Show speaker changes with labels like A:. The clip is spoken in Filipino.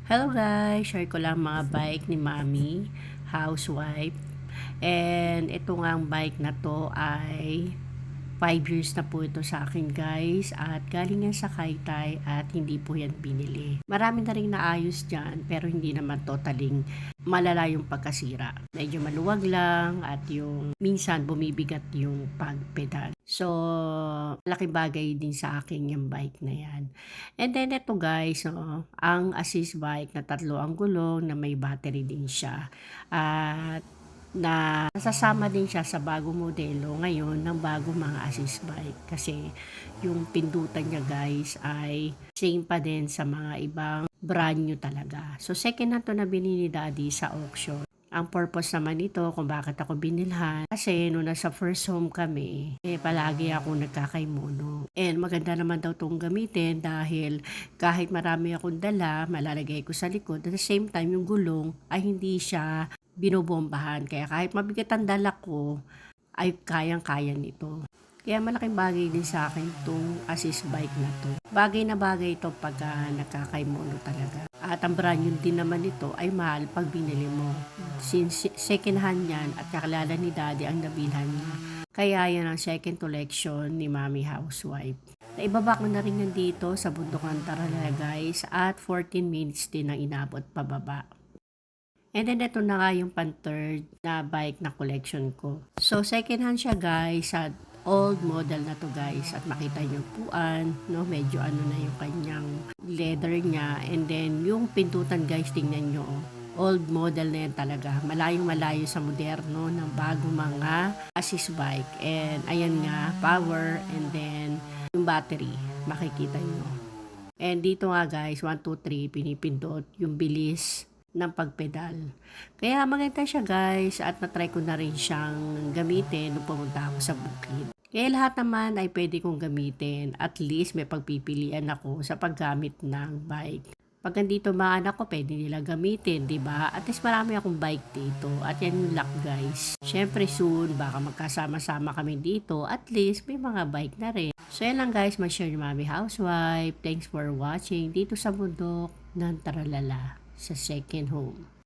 A: Hello guys, share ko lang mga bike ni Mami, housewife. And ito nga ang bike na to ay 5 years na po ito sa akin guys at galing yan sa Kaytay at hindi po yan binili. Marami na rin naayos dyan pero hindi naman totaling malala yung pagkasira. Medyo maluwag lang at yung minsan bumibigat yung pagpedal. So, malaking bagay din sa akin yung bike na yan. And then ito guys, ang assist bike na tatlo ang gulong na may battery din siya. At na nasasama din siya sa bagong modelo ngayon ng bagong mga assist bike kasi yung pindutan niya guys ay same pa din sa mga ibang brand new talaga. So second hand to na binili ni Daddy sa auction. Ang purpose naman nito kung bakit ako binilhan kasi nung nasa first home kami palagi ako nagkakaymono and maganda naman daw itong gamitin dahil kahit marami akong dala malalagay ko sa likod at the same time yung gulong ay hindi siya binobombahan. Kaya kahit mabigat ang dala ko, ay kayang-kaya nito. Kaya malaking bagay din sa akin itong assist bike na to. Bagay na bagay ito pagka nakakaymono talaga. At ang brand new din naman ito ay mahal pag binili mo. Since second hand yan at kakilala ni Daddy ang nabilhan niya. Kaya yan ang second collection ni Mami Housewife. Naibaba ko na rin yan dito sa bundok ng Taralaga guys at 14 minutes din ang inabot pababa. And then ito na nga yung pan-third na bike na collection ko. So second hand siya guys at old model na to guys at makita nyo puan, no? Medyo ano na yung kanyang leather niya and then yung pintutan guys tingnan nyo old model na yan talaga. Malayong malayo sa moderno ng bagong mga assist bike and ayan nga power and then yung battery makikita nyo. And dito nga guys 1, 2, 3 pinipindot yung bilis ng pagpedal. Kaya maganda siya guys at na-try ko na rin siyang gamitin nung pumunta ako sa bukid. Kaya lahat naman ay pwede kong gamitin. At least may pagpipilian ako sa paggamit ng bike. Pag nandito mga anak ko, pwede nila gamitin, di ba? At least marami akong bike dito. At yan yung luck guys. Syempre soon, baka magkasama-sama kami dito. At least may mga bike na rin. So yan lang guys, mag-share ni Mami Housewife. Thanks for watching dito sa bundok ng Taralala sa second home.